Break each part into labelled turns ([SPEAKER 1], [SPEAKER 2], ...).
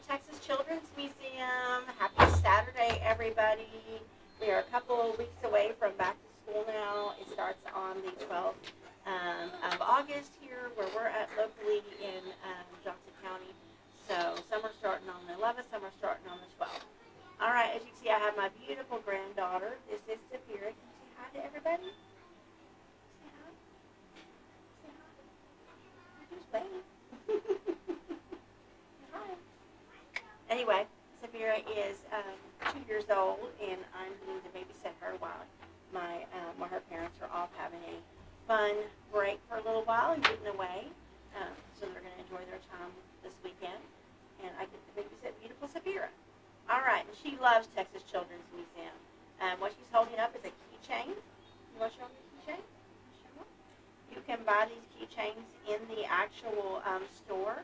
[SPEAKER 1] Texas Children's Museum. Happy Saturday, everybody. We are a couple of weeks away from back to school now. It starts on the 12th of August here where we're at locally in Johnson County. So some are starting on the 11th, some are starting on the 12th. All right, as you can see, I have my beautiful granddaughter. This is Sapira. Can you say hi to everybody? Say hi. Say hi. Who's waiting? Hi. Anyway, Sapira is 2 years old, and I'm going to babysit her while her parents are off having a fun break for a little while and getting away. So they're going to enjoy their time this weekend, and I get to babysit beautiful Sapira. All right, and she loves Texas Children's Museum. What she's holding up is a keychain. You want to show them the keychain? You can buy these keychains in the actual store.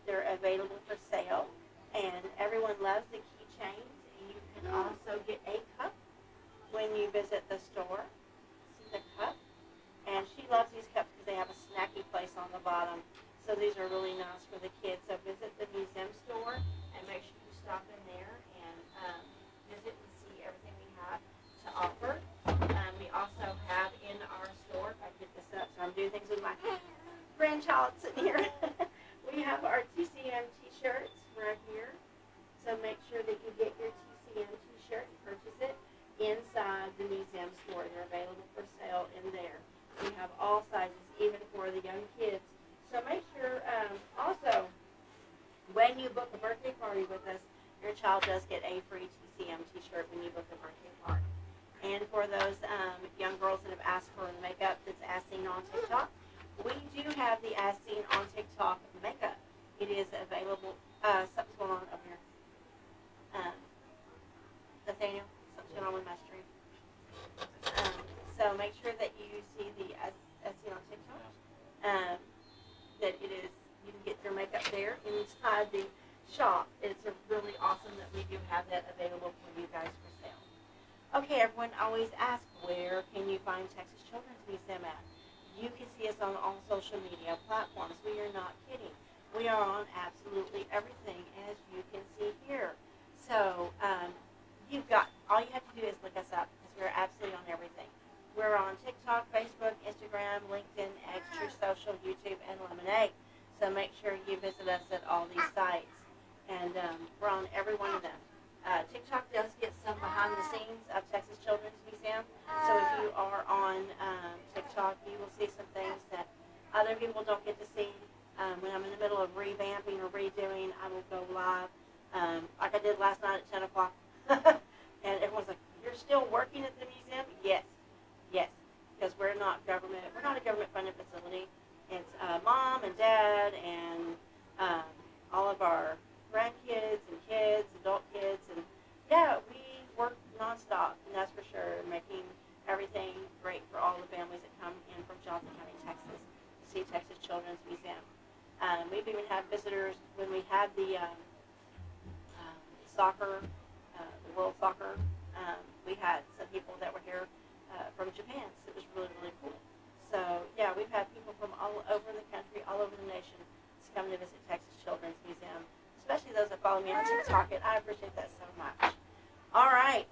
[SPEAKER 1] They're available for sale, and everyone loves the keychains. And you can also get a cup when you visit the store. See the cup? And she loves these cups because they have a snacky place on the bottom. So these are really nice for the kids. So visit the museum store and make sure you stop in there and visit and see everything we have to offer. We also have in our store, if I get this up, so I'm doing things with my grandchild sitting here. We have our TCM t-shirts right here. So make sure that you get your TCM t-shirt and purchase it inside the museum store. They're available for sale in there. We have all sizes, even for the young kids. So make sure, also, when you book a birthday party with us, your child does get a free TCM t-shirt when you book a birthday party. And for those young girls that have asked for the makeup that's as seen on TikTok, we do have the as seen on TikTok makeup. It is available. Something's going on over here. Nathaniel, something's going on with my stream. So make sure that you see the as seen on TikTok. That it is, you can get your makeup there inside the shop. It's really awesome that we do have that available for you guys for sale. Okay, everyone always asks, where can you find Texas Children's Museum at? You can see us on all social media platforms. We are not kidding. We are on absolutely everything, as you can see here. So all you have to do is look us up, because we're absolutely on everything. We're on TikTok, Facebook, Instagram, LinkedIn, X, True Social, YouTube, and Lemonade. So make sure you visit us at all these sites. And we're on every one of them. TikTok does get some behind the scenes of Texas Children's Museum. So if you are on TikTok, you will see some things that other people don't get to see. When I'm in the middle of revamping or redoing, I will go live, like I did last night at 10 o'clock. And everyone's like, you're still working at the museum? Yes. Yes, because we're not a government-funded facility. It's mom and dad and all of our grandkids and kids, adult kids, and yeah, we work nonstop, and that's for sure, making everything great for all the families that come in from Johnson County, Texas, to see Texas Children's Museum. We've even had visitors when we had the soccer, the World Soccer. We had some people that were here from Japan, so it was really, really cool. So, yeah, we've had people from all over the country, all over the nation, to come to visit Texas Children's Museum, especially those that follow me on TikTok, and I appreciate that so much. All right,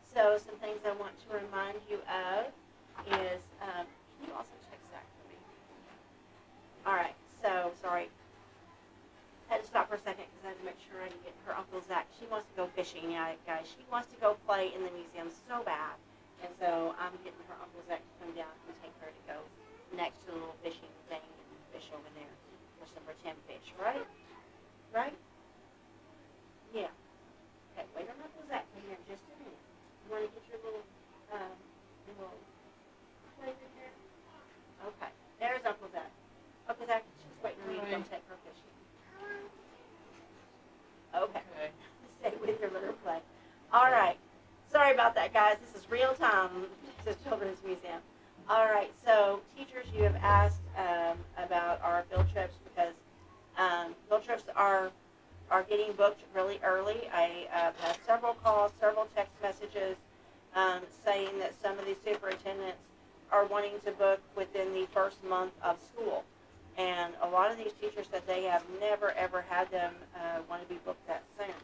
[SPEAKER 1] so some things I want to remind you of is, can you also check Zach for me? All right, so, sorry. I had to stop for a second because I had to make sure I could get her Uncle Zach. She wants to go fishing, yeah, guys. She wants to go play in the museum so bad. And so I'm getting her Uncle Zach to come down and take her to go next to the little fishing thing and fish over there for some pretend fish, right? Right? Yeah. Okay, wait on Uncle Zach come here in just a minute. You want to get your little plate in here? Okay, there's Uncle Zach. Uncle Zach, she's waiting on me to come take her fishing. Okay. Stay with her, let her play. All right. Sorry about that, guys. This is real time. This is Children's Museum. All right. So, teachers, you have asked about our field trips because field trips are getting booked really early. I have had several calls, several text messages saying that some of these superintendents are wanting to book within the first month of school. And a lot of these teachers said they have never, ever had them want to be booked that soon.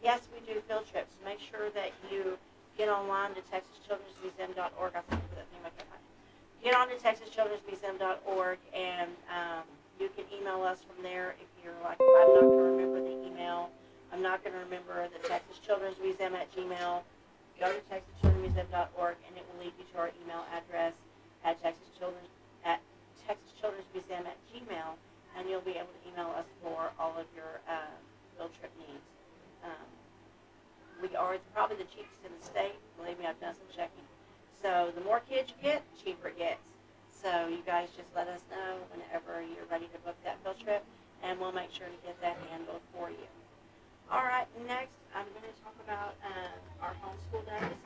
[SPEAKER 1] Yes, we do field trips. Make sure that you get online to TexasChildren'sMuseum.org. I think that thing back up. Get on to TexasChildren'sMuseum.org, and you can email us from there if you're like, I'm not going to remember the email. I'm not going to remember the Texas Children's Museum at Gmail. Go to TexasChildren'sMuseum.org, and it will lead you to our email address at TexasChildren'sMuseum at Gmail, and you'll be able to email us for all of your field trip needs. We are probably the cheapest in the state. Believe me, I've done some checking. So the more kids you get, the cheaper it gets. So you guys just let us know whenever you're ready to book that field trip, and we'll make sure to get that handled for you. All right, next I'm going to talk about our homeschool days.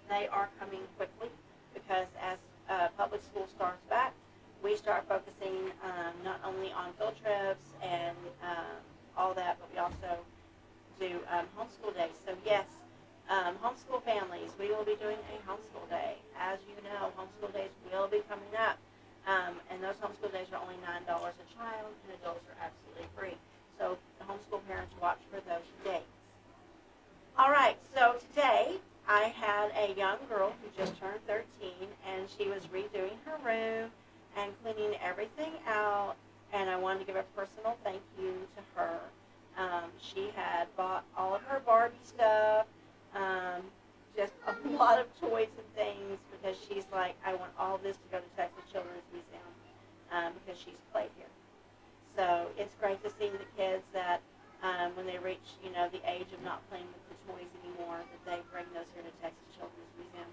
[SPEAKER 1] They are coming quickly because as public school starts back, we start focusing not only on field trips and all that, but we also do homeschool days. So yes, homeschool families, we will be doing a homeschool day. As you know, homeschool days will be coming up, and those homeschool days are only $9 a child, and adults are absolutely free. So the homeschool parents watch for those dates. All right, so today I had a young girl who just turned 13, and she was redoing her room and cleaning everything out, and I wanted to give a personal thank you to her. She had bought all of her Barbie stuff, just a lot of toys and things, because she's like, I want all this to go to Texas Children's Museum, because she's played here. So it's great to see the kids that when they reach, the age of not playing with the toys anymore, that they bring those here to Texas Children's Museum.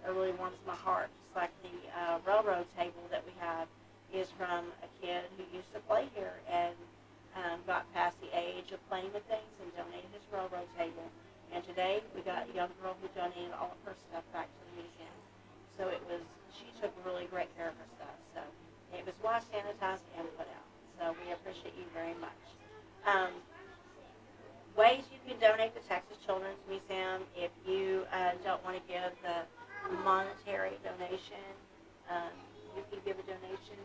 [SPEAKER 1] It really warms my heart. Just like the railroad table that we have is from a kid who used to play here and got past the age of playing with things and donated his railroad table. And today we got a young girl who donated all of her stuff back to the museum. So she took really great care of her stuff. So it was washed, sanitized, and put out. So we appreciate you very much. Ways you can donate to Texas Children's Museum if you don't want to give the monetary donation. You can give a donation.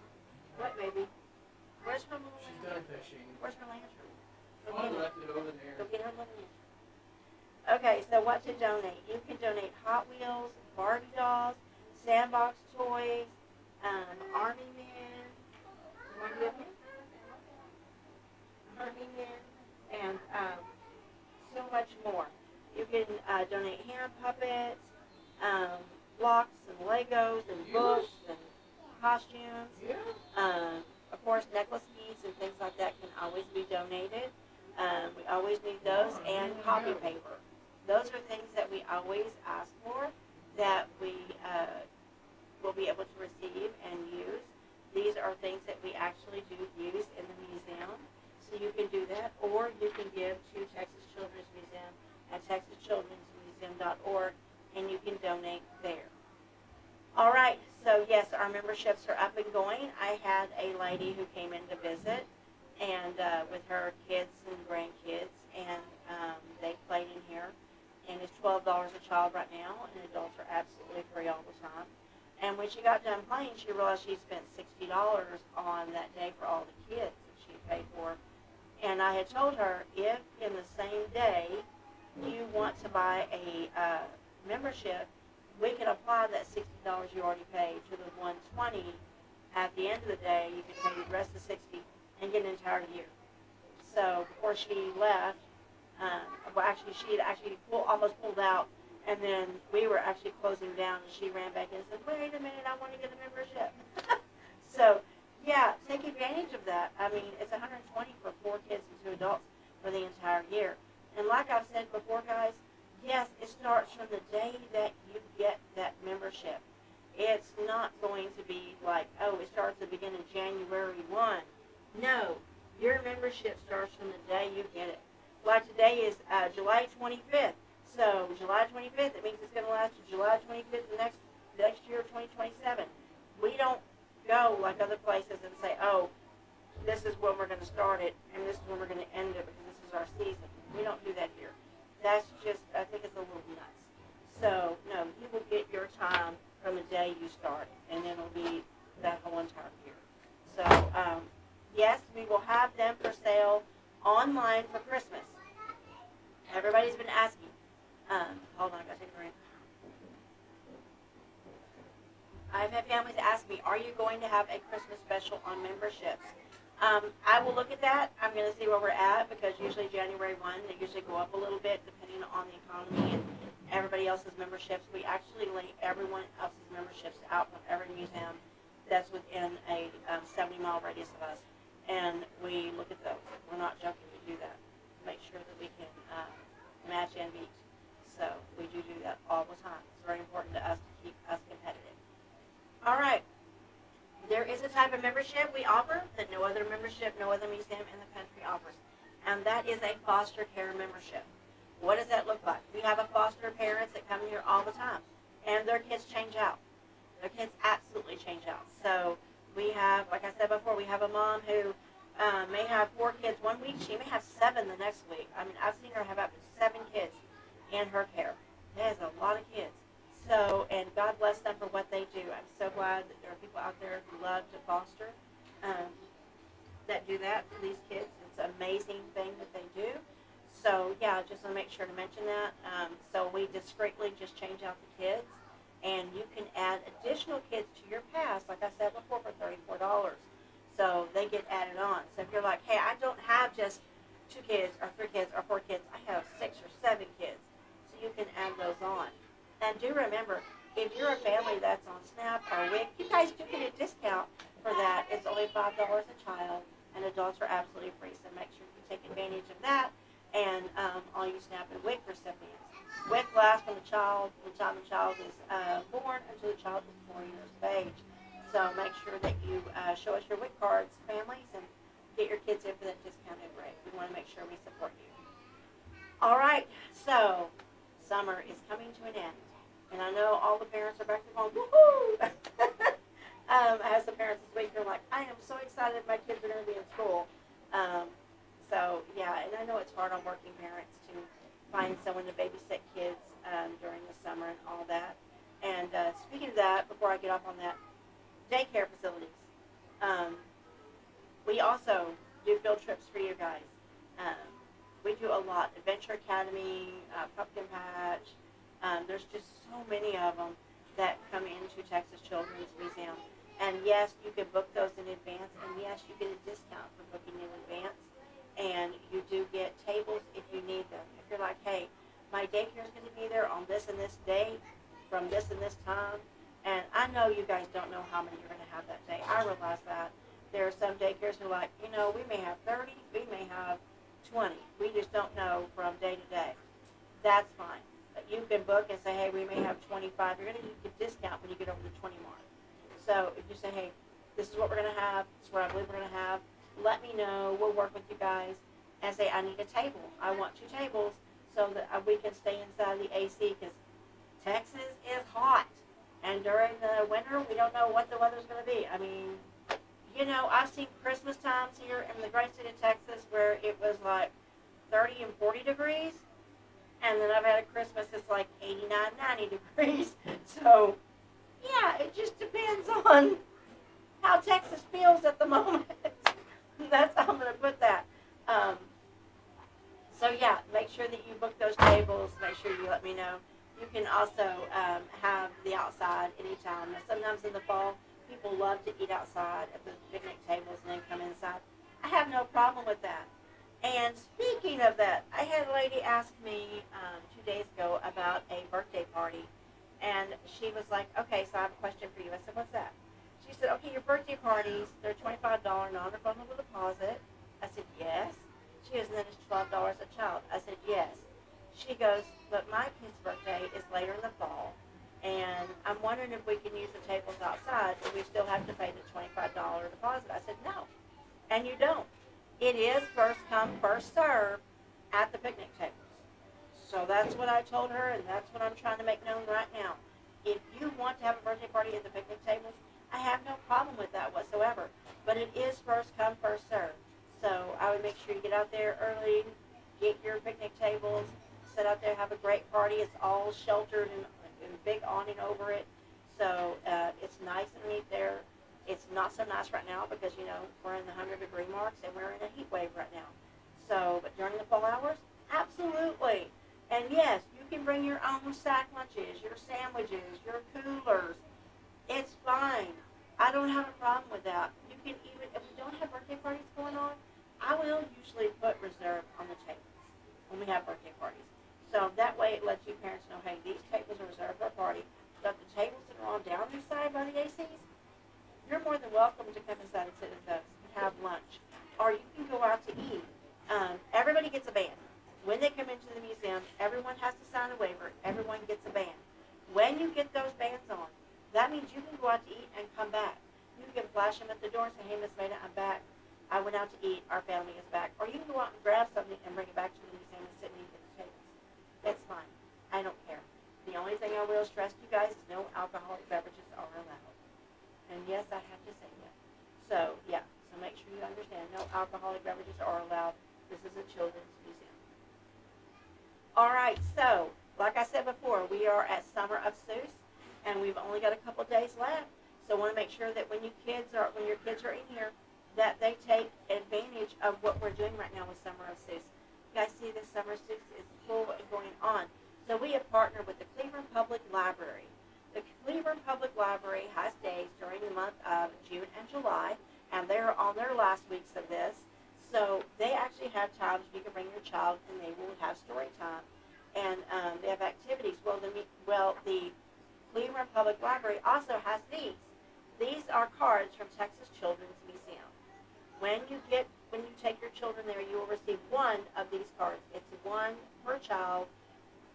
[SPEAKER 1] What, baby? Where's her little
[SPEAKER 2] She's done fishing.
[SPEAKER 1] Where's her lantern?
[SPEAKER 2] I left it over there.
[SPEAKER 1] Go get her little lantern. Okay, so what to donate? You can donate Hot Wheels, Barbie dolls, sandbox toys, Army Men. Want to give me? Army Men, and so much more. You can donate hand puppets, blocks and Legos and books and costumes.
[SPEAKER 2] Yeah.
[SPEAKER 1] Of course, necklace beads and things like that can always be donated. We always need those, and copy paper. Those are things that we always ask for that we will be able to receive and use. These are things that we actually do use in the museum. So you can do that, or you can give to Texas Children's Museum at TexasChildren'sMuseum.org, and you can donate there. All right, so yes, our memberships are up and going. I had a lady who came in to visit, and with her kids and grandkids, and they played in here, and it's $12 a child right now, and adults are absolutely free all the time. And when she got done playing, she realized she spent $60 on that day for all the kids that she paid for. And I had told her, if in the same day you want to buy a membership, we can apply that $60 you already paid to the $120. At the end of the day, you can pay the rest of the $60 and get an entire year. So before she left, she had almost pulled out, and then we were actually closing down, and she ran back in and said, wait a minute, I want to get a membership. So, yeah, take advantage of that. I mean, it's $120 for 4 kids and 2 adults for the entire year. And like I've said before, guys, yes, it starts from the day that you get that membership. It's not going to be like, oh, it starts at the beginning of January 1. No, your membership starts from the day you get it. Like today is July 25th. So July 25th, it means it's going to last to July 25th the next year, 2027. We don't go like other places and say, oh, this is when we're going to start it, and this is when we're going to end it because this is our season. We don't do that here. That's just, I think it's a little nuts. So, no, you will get your time from the day you start, and then it'll be that whole entire year. So, Yes, we will have them for sale online for Christmas. Everybody's been asking. Hold on, I gotta take a drink. I've had families ask me, are you going to have a Christmas special on memberships? I will look at that. I'm going to see where we're at because usually January 1, they usually go up a little bit depending on the economy and everybody else's memberships. We actually lay everyone else's memberships out from every museum that's within a 70-mile radius of us. And we look at those. We're not joking, we do that. Make sure that we can match and beat. So we do that all the time. It's very important to us to keep us competitive. All right. There is a type of membership we offer that no other membership, no other museum in the country offers, and that is a foster care membership. What does that look like? We have a foster parents that come here all the time, and their kids change out. Their kids absolutely change out. So we have, like I said before, we have a mom who may have 4 kids one week. She may have 7 the next week. I mean, I've seen her have up to 7 kids in her care. That is a lot of kids. So, and God bless them for what they do. I'm so glad that there are people out there who love to foster, that do that for these kids. It's an amazing thing that they do. So, yeah, just want to make sure to mention that. So we discreetly just change out the kids, and you can add additional kids to your pass, like I said before, for $34. So they get added on. So if you're like, hey, I don't have just 2 kids or 3 kids or 4 kids, I have 6 or 7 kids. So you can add those on. And do remember, if you're a family that's on SNAP or WIC, you guys do get a discount for that. It's only $5 a child, and adults are absolutely free. So make sure you take advantage of that. And all you SNAP and WIC recipients. WIC lasts from the time the child is born until the child is 4 years of age. So make sure that you show us your WIC cards, families, and get your kids in for that discounted rate. We want to make sure we support you. All right, so summer is coming to an end. And I know all the parents are back to home, woohoo! As the parents this week, they're like, I am so excited my kids are going to be in school. So, yeah, and I know it's hard on working parents to find someone to babysit kids during the summer and all that. And speaking of that, before I get off on that, daycare facilities. We also do field trips for you guys. We do a lot. Adventure Academy, Pumpkin Patch. There's just so many of them that come into Texas Children's Museum. And yes, you can book those in advance, and yes, you get a discount for booking in advance. And you do get tables if you need them. If you're like, hey, my daycare is going to be there on this and this date, from this and this time, and I know you guys don't know how many you're going to have that day. I realize that. There are some daycares who are like, we may have 30, we may have 20. We just don't know from day to day. That's fine. You can book and say, hey, we may have 25. You're going to get a discount when you get over the 20 mark. So if you say, hey, this is what we're going to have, this is what I believe we're going to have, let me know. We'll work with you guys and say, I need a table. I want 2 tables so that we can stay inside the AC because Texas is hot. And during the winter, we don't know what the weather's going to be. I mean, I've seen Christmas times here in the great state of Texas where it was like 30 and 40 degrees. And then I've had a Christmas that's like 89, 90 degrees. So, yeah, it just depends on how Texas feels at the moment. That's how I'm going to put that. So, yeah, make sure that you book those tables. Make sure you let me know. You can also have the outside anytime. Now, sometimes in the fall, people love to eat outside at the picnic tables and then come inside. I have no problem with that. And speaking of that, I had a lady ask me 2 days ago about a birthday party. And she was like, okay, so I have a question for you. I said, what's that? She said, okay, your birthday parties, they're $25 non-refundable deposit. I said, yes. She goes, and then it's $12 a child. I said, yes. She goes, but my kid's birthday is later in the fall, and I'm wondering if we can use the tables outside, and we still have to pay the $25 deposit. I said, no, and you don't. It is first come, first serve at the picnic tables. So that's what I told her, and that's what I'm trying to make known right now. If you want to have a birthday party at the picnic tables, I have no problem with that whatsoever. But it is first come, first serve. So I would make sure you get out there early, get your picnic tables, sit out there, have a great party. It's all sheltered and a big awning over it. So it's nice and neat there. It's not so nice right now because, we're in the 100-degree marks and we're in a heat wave right now. So, but during the fall hours, absolutely. And yes, you can bring your own sack lunches, your sandwiches, your coolers. It's fine. I don't have a problem with that. You can even, if we don't have birthday parties going on, I will usually put reserve on the tables when we have birthday parties. So that way it lets you parents know, hey, these tables are reserved for a party. But the tables that are on down inside by the ACs, you're more than welcome to come inside and sit at those and have lunch. Or you can go out to eat. Everybody gets a band. When they come into the museum, everyone has to sign a waiver. Everyone gets a band. When you get those bands on, that means you can go out to eat and come back. You can flash them at the door and say, hey, Miss Maida, I'm back. I went out to eat. Our family is back. Or you can go out and grab something and bring it back to the museum and sit and eat at the tables. That's fine. I don't care. The only thing I will stress to you guys is no alcoholic beverages are allowed. And yes, I have to say that. So, yeah. So make sure you understand no alcoholic beverages are allowed. This is a children's museum. All right. So, like I said before, we are at Summer of Seuss, and we've only got a couple days left. So I want to make sure that when your kids are in here, that they take advantage of what we're doing right now with Summer of Seuss. You guys see this Summer of Seuss is full and going on. So we have partnered with the Cleveland Public Library. The Cleveland Public Library has days during the month of June and July, and they're on their last weeks of this. So they actually have times you can bring your child, and they will have story time, and they have activities. Well, the Cleveland Public Library also has these. These are cards from Texas Children's Museum. When you take your children there, you will receive one of these cards. It's one per child,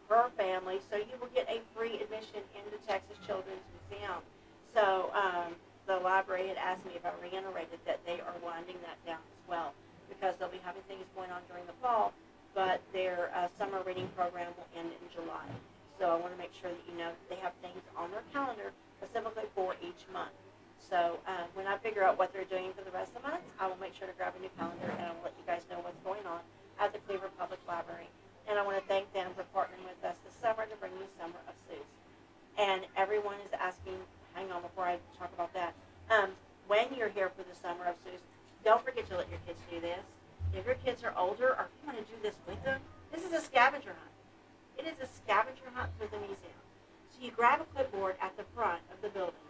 [SPEAKER 1] per family, so you will get a free admission into Texas Children's Museum. So the library had asked me if I reiterated that they are winding that down as well, because they'll be having things going on during the fall, but their summer reading program will end in July. So I want to make sure that you know they have things on their calendar specifically for each month. So when I figure out what they're doing for the rest of the months, I will make sure to grab a new calendar, and I will let you guys know what's going on at the Cleveland Public Library. And I want to thank them for partnering with us this summer to bring you Summer of Seuss. And everyone is asking, hang on before I talk about that, when you're here for the Summer of Seuss, don't forget to let your kids do this. If your kids are older, or if you want to do this with them, this is a scavenger hunt. It is a scavenger hunt for the museum. So you grab a clipboard at the front of the building,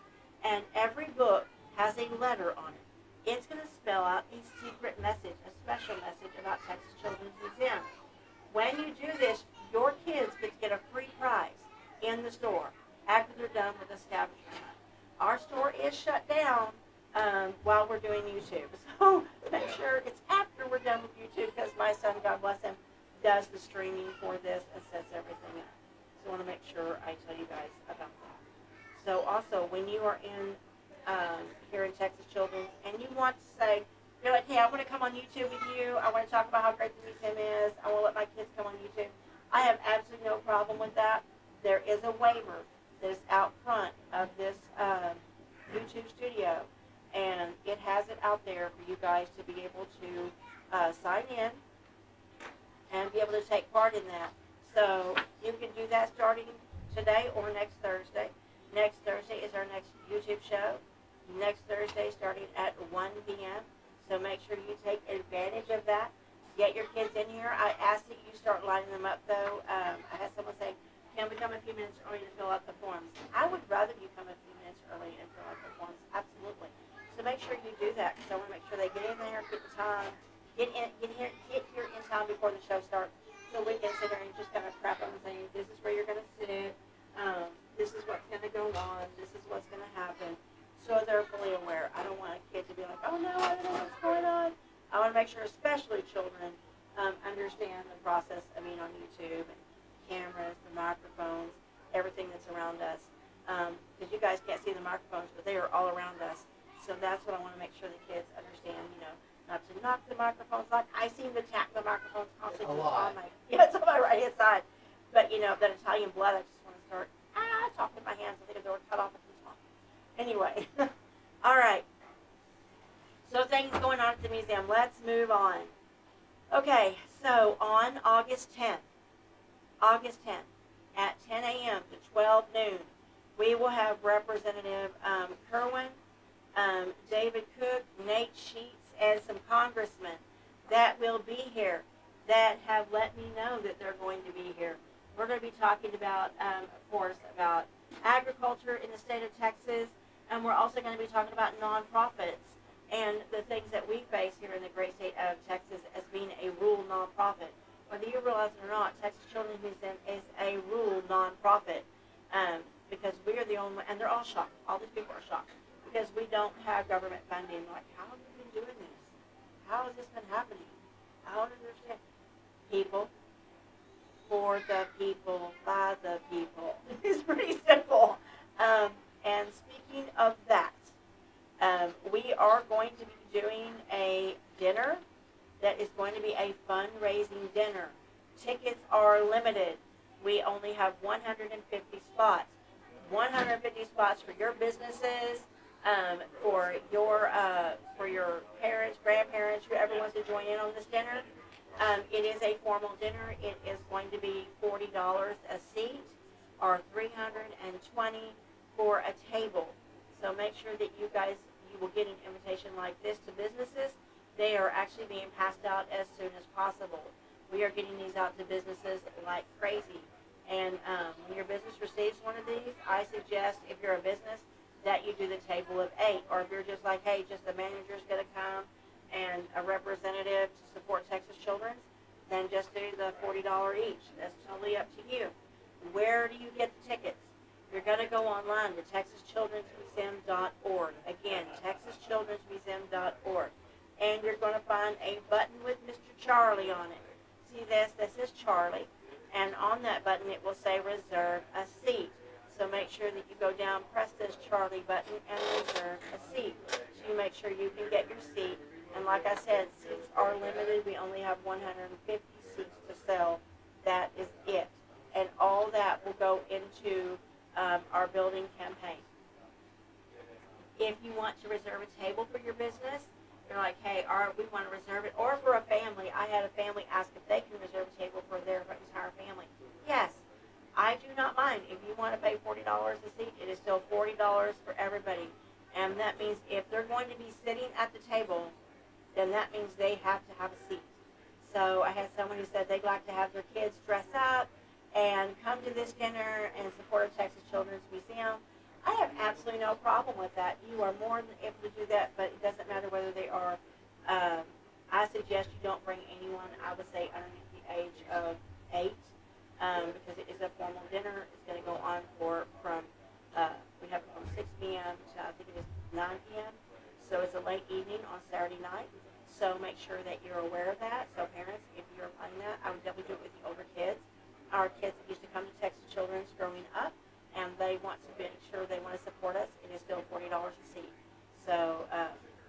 [SPEAKER 1] and every book has a letter on it. It's going to spell out a secret message, a special message about Texas Children's Museum. When you do this, your kids get a free prize in the store after they're done with the scavenger hunt. Our store is shut down while we're doing YouTube. So make sure it's after we're done with YouTube, because my son, God bless him, does the streaming for this and sets everything up. So I want to make sure I tell you guys about that. So also, when you are here in Texas Children's and you want to say, you're like, hey, I want to come on YouTube with you. I want to talk about how great the museum is. I want to let my kids come on YouTube. I have absolutely no problem with that. There is a waiver that is out front of this YouTube studio, and it has it out there for you guys to be able to sign in and be able to take part in that. So you can do that starting today or next Thursday. Next Thursday is our next YouTube show. Next Thursday starting at 1 p.m. So make sure you take advantage of that. Get your kids in here. I ask that you start lining them up, though. I had someone say, can we come a few minutes early to fill out the forms? I would rather you come a few minutes early and fill out the forms. Absolutely. So make sure you do that, because I want to make sure they get in there, get the time, get here in time before the show starts, so we can sit there and just kind of prep them and say, this is where you're going to sit. This is what's going to go on. This is what's going to happen. So they're fully aware. I don't want a kid to be like, oh no, I don't know what's going on. I want to make sure, especially children, understand the process of being on YouTube and cameras, the microphones, everything that's around us. Because you guys can't see the microphones, but they are all around us. So that's what I want to make sure the kids understand, not to knock the microphones. Like I seem to tap the microphones constantly. It's on my right hand side. But that Italian blood, I just want to start talking with my hands. I think they were cut off at the top. Anyway, all right. So things going on at the museum. Let's move on. Okay, so on August 10th at 10 a.m. to 12 noon, we will have Representative Kerwin David Cook, Nate Sheets, and some congressmen that will be here that have let me know that they're going to be here. We're going to be talking about, of course, about agriculture in the state of Texas, and we're also going to be talking about nonprofits and the things that we face here in the great state of Texas as being a rural nonprofit. Whether you realize it or not, Texas Children's Museum is a rural nonprofit because we are the only, and they're all shocked. All these people are shocked because we don't have government funding. Like, how have we been doing this? How has this been happening? I don't understand. People, for the people, by the people. It's pretty simple. And speaking of that, we are going to be doing a dinner that is going to be a fundraising dinner. Tickets are limited. We only have 150 spots. 150 spots for your businesses, for your parents, grandparents, whoever wants to join in on this dinner. It is a formal dinner. It is going to be $40 a seat or $320 for a table. So make sure that you will get an invitation like this to businesses. They are actually being passed out as soon as possible. We are getting these out to businesses like crazy. And when your business receives one of these, I suggest, if you're a business, that you do the table of 8. Or if you're just like, hey, just the manager's going to come and a representative to support Texas Children's, then just do the $40 each. That's totally up to you. Where do you get the tickets? You're going to go online to texaschildrensmuseum.org. Again, texaschildrensmuseum.org. And you're going to find a button with Mr. Charlie on it. See this? This is Charlie. And on that button, it will say reserve a seat. So make sure that you go down, press this Charlie button, and reserve a seat. So you make sure you can get your seat. And like I said, seats are limited. We only have 150 seats to sell. That is it. And all that will go into our building campaign. If you want to reserve a table for your business, you're like, hey, we want to reserve it. Or for a family. I had a family ask if they can reserve a table for their entire family. Yes, I do not mind. If you want to pay $40 a seat, it is still $40 for everybody. And that means if they're going to be sitting at the table, then that means they have to have a seat. So I had someone who said they'd like to have their kids dress up and come to this dinner and support a Texas Children's Museum. I have absolutely no problem with that. You are more than able to do that, but it doesn't matter whether they are. I suggest you don't bring anyone, I would say, underneath the age of 8, because it is a formal dinner. It's going to go on from we have it from 6 p.m. to I think it is 9 p.m. So it's a late evening on Saturday night. So make sure that you're aware of that. So parents, if you're planning that, I would definitely do it with the older kids. Our kids used to come to Texas Children's growing up, and they want to make sure they want to support us. It is still $40 a seat. So,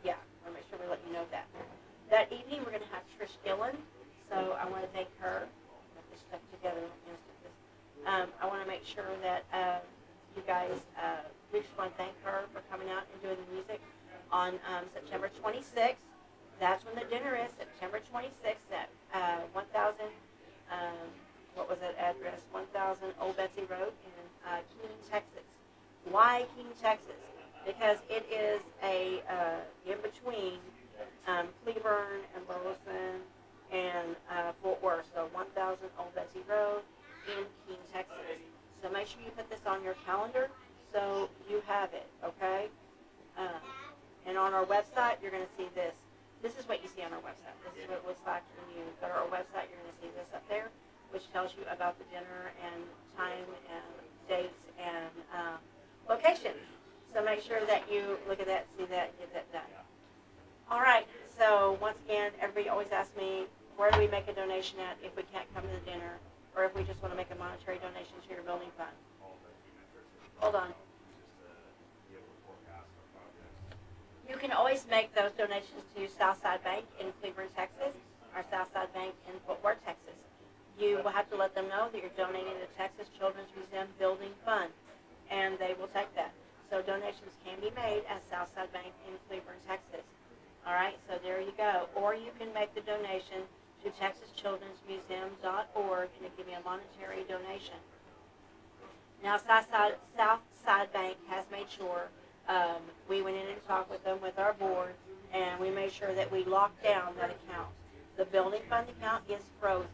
[SPEAKER 1] yeah, I want to make sure we let you know that. That evening, we're going to have Trish Gillen. So I want to thank her. Get this stuff together. I want to make sure that you guys, we just want to thank her for coming out and doing the music on September 26th. That's when the dinner is, September 26th at 1000, what was that address? 1000 Old Betsy Road in Keene, Texas. Why Keene, Texas? Because it is in between Cleburne and Burleson and Fort Worth. So 1000 Old Betsy Road in Keene, Texas. So make sure you put this on your calendar so you have it, okay? And on our website, you're going to see this. This is what you see on our website. This is what it looks like when you go to our website. You're going to see this up there, which tells you about the dinner and time and dates and location. So make sure that you look at that, see that, get that done. All right. So once again, everybody always asks me, where do we make a donation at if we can't come to the dinner, or if we just want to make a monetary donation to your building fund? Hold on. You can always make those donations to Southside Bank in Cleburne, Texas, or Southside Bank in Fort Worth, Texas. You will have to let them know that you're donating to the Texas Children's Museum Building Fund, and they will take that. So donations can be made at Southside Bank in Cleburne, Texas. All right, so there you go. Or you can make the donation to TexasChildren'sMuseum.org, and give me a monetary donation. Now, Southside Bank has made sure We went in and talked with them, with our board, and we made sure that we locked down that account. The building fund account is frozen.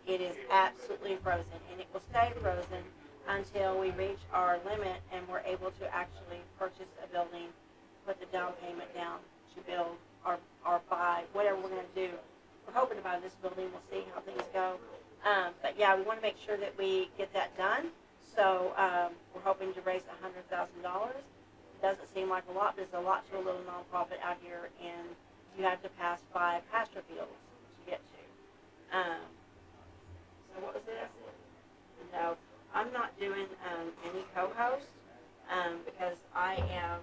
[SPEAKER 1] It is absolutely frozen, and it will stay frozen until we reach our limit and we're able to actually purchase a building, put the down payment down to build or buy, whatever we're going to do. We're hoping to buy this building. We'll see how things go. But yeah, we want to make sure that we get that done. So we're hoping to raise $100,000. Doesn't seem like a lot, but it's a lot to a little nonprofit out here, and you have to pass 5 pasture fields to get to. So what was this? No, I'm not doing any co-host because I am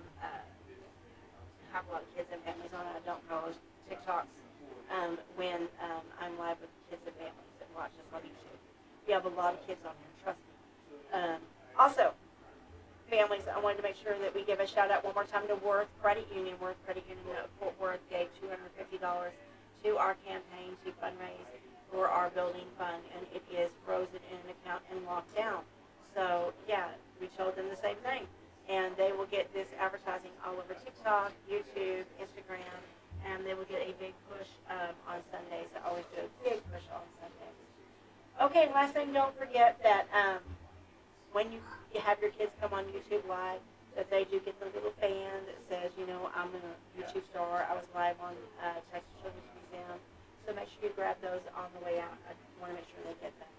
[SPEAKER 1] have a lot of kids and families on it. I don't co-host TikToks when I'm live with kids and families that watch us on YouTube. We have a lot of kids on here, trust me. Also, families, I wanted to make sure that we give a shout out one more time to Worth Credit Union. Worth Credit Union of Fort Worth gave $250 to our campaign to fundraise for our building fund, and it is frozen in an account and locked down. So yeah, we told them the same thing, and they will get this advertising all over TikTok, YouTube, Instagram, and they will get a big push on Sundays. I always do a big push on Sundays. Okay, last thing, don't forget that when you have your kids come on YouTube Live, that they do get the little fan that says, you know, I'm a YouTube star. I was live on Texas Children's Museum. So make sure you grab those on the way out. I want to make sure they get them.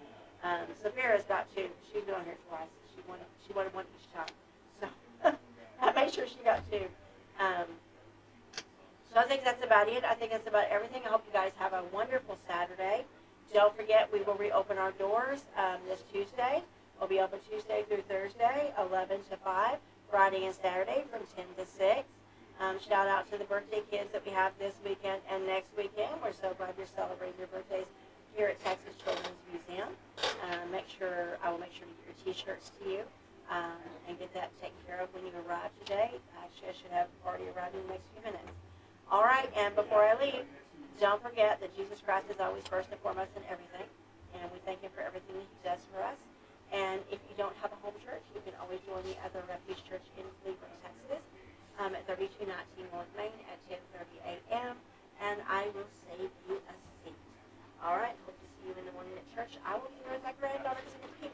[SPEAKER 1] Samira's got 2. She's been on here twice. She wanted one each time. So I made sure she got 2. So I think that's about it. I think that's about everything. I hope you guys have a wonderful Saturday. Don't forget, we will reopen our doors this Tuesday. We'll be open Tuesday through Thursday, 11 to 5, Friday and Saturday from 10 to 6. Shout out to the birthday kids that we have this weekend and next weekend. We're so glad you're celebrating your birthdays here at Texas Children's Museum. I will make sure to get your T-shirts to you and get that taken care of when you arrive today. Actually, I should have the party arriving in the next few minutes. All right, and before I leave, don't forget that Jesus Christ is always first and foremost in everything, and we thank Him for everything He does for us. And if you don't have a home church, you can always join the other Refuge Church in Cleveland, Texas, at 3219 North Main at 10:30 a.m. And I will save you a seat. All right, hope to see you in the morning at church. I will be there with my granddaughter singing